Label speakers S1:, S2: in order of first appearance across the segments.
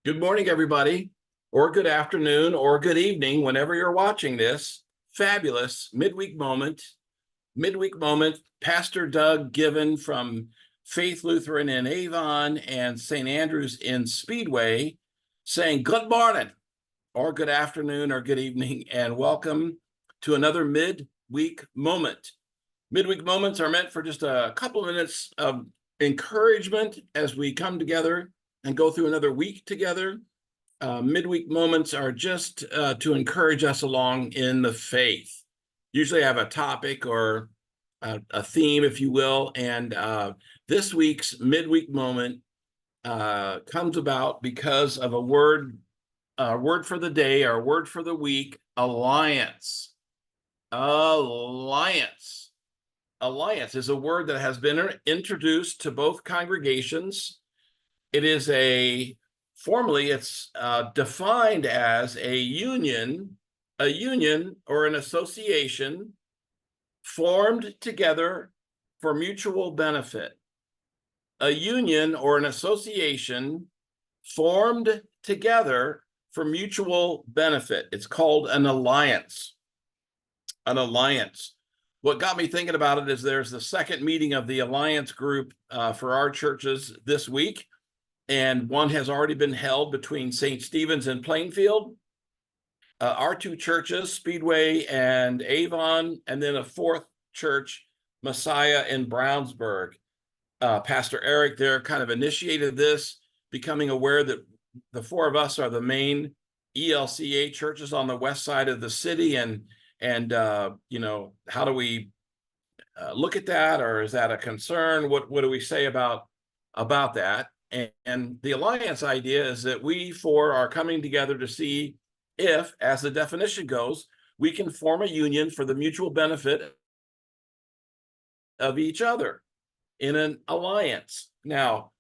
S1: Good morning, everybody, or good afternoon, or good evening, whenever you're watching this fabulous midweek moment. Pastor Doug Given from Faith Lutheran in Avon and St. Andrews in Speedway saying good morning, or good afternoon, or good evening, and welcome to another midweek moment. Midweek moments are meant for just a couple of minutes of encouragement as we come together and go through another week together. Midweek moments are just to encourage us along in the faith. Usually I have a topic or a theme, if you will, and this week's midweek moment comes about because of a word for the day, our word for the week: alliance. Alliance. Alliance is a word that has been introduced to both congregations. It is formally it's defined as a union or an association formed together for mutual benefit. A union or an association formed together for mutual benefit. It's called an alliance. An alliance. What got me thinking about it is there's the second meeting of the Alliance group for our churches this week, and one has already been held between St. Stephen's and Plainfield. Our two churches, Speedway and Avon, and then a fourth church, Messiah in Brownsburg. Pastor Eric there kind of initiated this, becoming aware that the four of us are the main ELCA churches on the west side of the city, and how do we look at that, or is that a concern? What do we say about that? And the alliance idea is that we four are coming together to see if, as the definition goes, we can form a union for the mutual benefit of each other in an alliance. Now,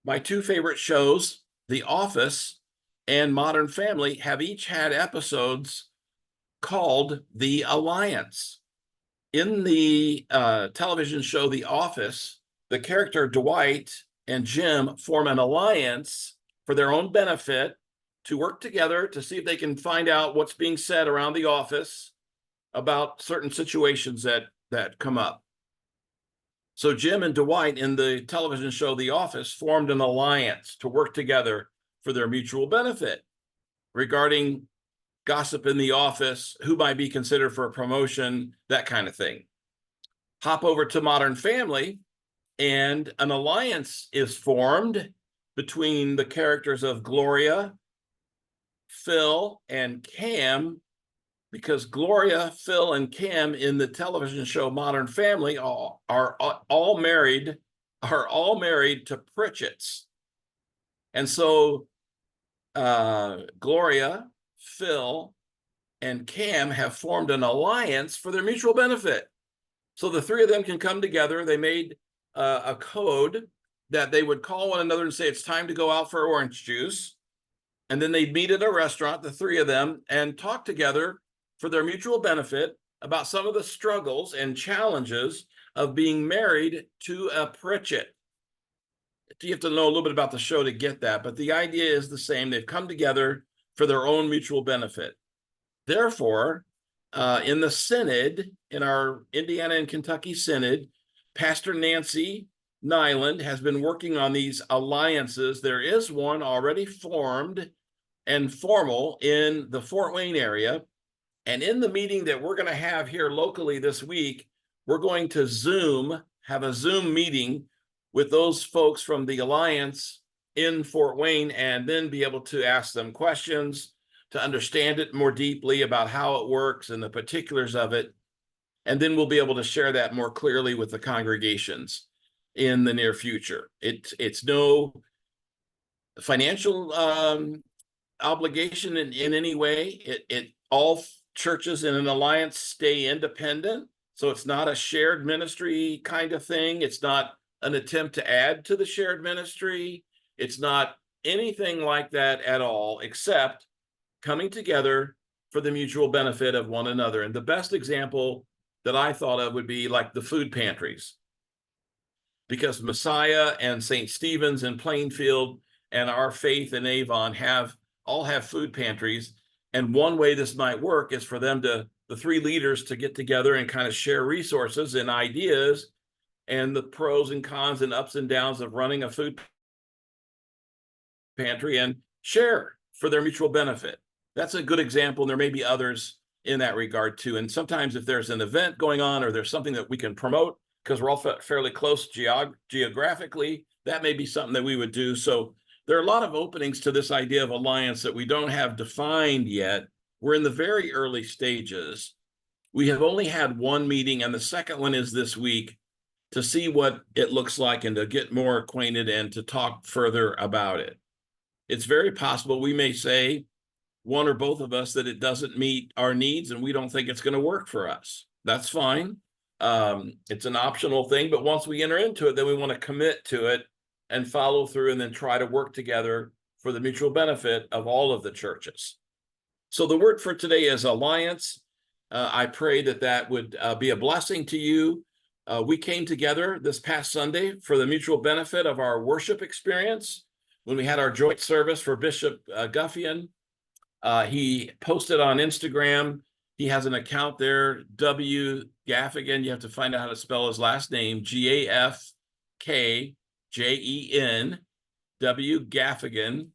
S1: my two favorite shows, The Office and Modern Family, have each had episodes called The Alliance. In the television show The Office, the character Dwight and Jim form an alliance for their own benefit to work together to see if they can find out what's being said around the office about certain situations that come up. So Jim and Dwight in the television show The Office formed an alliance to work together for their mutual benefit regarding gossip in the office, who might be considered for a promotion, that kind of thing. Hop over to Modern Family, and an alliance is formed between the characters of Gloria, Phil, and Cam, because Gloria, Phil, and Cam in the television show Modern Family are all married to Pritchett's. And so Gloria, Phil, and Cam have formed an alliance for their mutual benefit. So the three of them can come together. They made a code that they would call one another and say, it's time to go out for orange juice. And then they'd meet at a restaurant, the three of them, and talk together for their mutual benefit about some of the struggles and challenges of being married to a Pritchett. You have to know a little bit about the show to get that, but the idea is the same. They've come together for their own mutual benefit. Therefore, in the synod, in our Indiana and Kentucky synod, Pastor Nancy Nyland has been working on these alliances. There is one already formed and formal in the Fort Wayne area. And in the meeting that we're going to have here locally this week, we're going to have a Zoom meeting with those folks from the alliance in Fort Wayne, and then be able to ask them questions to understand it more deeply about how it works and the particulars of it. And then we'll be able to share that more clearly with the congregations in the near future. It's no financial obligation in any way. All churches in an alliance stay independent. So it's not a shared ministry kind of thing. It's not an attempt to add to the shared ministry. It's not anything like that at all, except coming together for the mutual benefit of one another. And the best example that I thought of would be like the food pantries, because Messiah and St. Stephen's in Plainfield and our faith in Avon all have food pantries. And one way this might work is for them the three leaders to get together and kind of share resources and ideas and the pros and cons and ups and downs of running a food pantry and share for their mutual benefit. That's a good example, and there may be others in that regard too. And sometimes if there's an event going on or there's something that we can promote, because we're all fairly close geographically, that may be something that we would do. So there are a lot of openings to this idea of alliance that we don't have defined yet. We're in the very early stages. We have only had one meeting, and the second one is this week, to see what it looks like and to get more acquainted and to talk further about it. It's very possible we may say, one or both of us, that it doesn't meet our needs and we don't think it's going to work for us. That's fine. It's an optional thing, but once we enter into it, then we want to commit to it and follow through and then try to work together for the mutual benefit of all of the churches. So the word for today is alliance. I pray that would be a blessing to you. We came together this past Sunday for the mutual benefit of our worship experience when we had our joint service for Bishop Guffian. He posted on Instagram. He has an account there, W. Gaffigan. You have to find out how to spell his last name, Gafkjen, W. Gaffigan,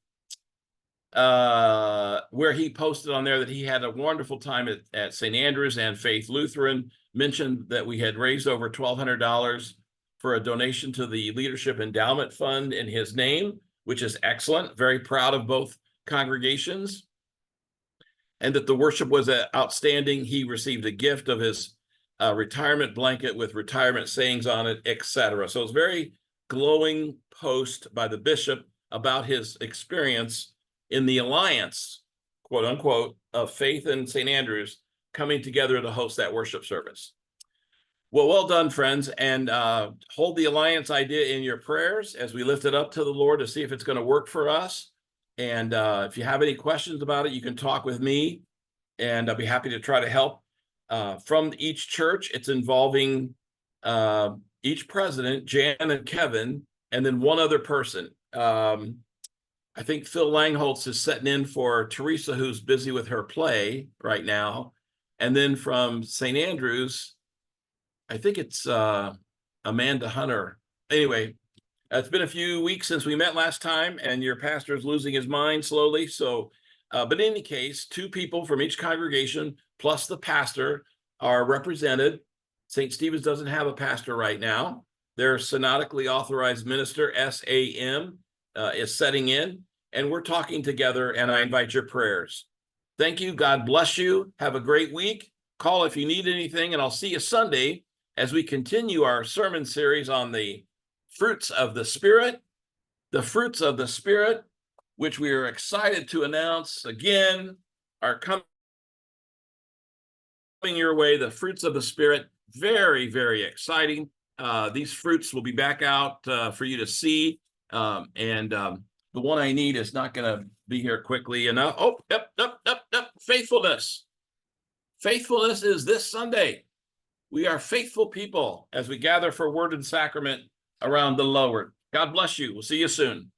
S1: where he posted on there that he had a wonderful time at St. Andrews and Faith Lutheran, mentioned that we had raised over $1,200 for a donation to the Leadership Endowment Fund in his name, which is excellent. Very proud of both congregations. And that the worship was outstanding. He received a gift of his retirement blanket with retirement sayings on it, etc. So it's very glowing post by the bishop about his experience in the alliance, quote unquote, of Faith and St. Andrews coming together to host that worship service. Well done, friends, and hold the alliance idea in your prayers as we lift it up to the Lord to see if it's going to work for us. And if you have any questions about it, you can talk with me, and I'll be happy to try to help. From each church, it's involving each president, Jan and Kevin, and then one other person. I think Phil Langholtz is setting in for Teresa, who's busy with her play right now. And then from St. Andrews, I think it's Amanda Hunter. Anyway, it's been a few weeks since we met last time, and your pastor is losing his mind slowly. So, but in any case, two people from each congregation plus the pastor are represented. St. Stephen's doesn't have a pastor right now. Their synodically authorized minister, SAM, is setting in, and we're talking together, and I invite your prayers. Thank you. God bless you. Have a great week. Call if you need anything, and I'll see you Sunday as we continue our sermon series on the fruits of the Spirit, which we are excited to announce again are coming your way. The fruits of the Spirit, very, very exciting. These fruits will be back out for you to see. The one I need is not going to be here quickly enough. Oh, yep. Faithfulness. Faithfulness is this Sunday. We are faithful people as we gather for word and sacrament around the Lord. God bless you. We'll see you soon.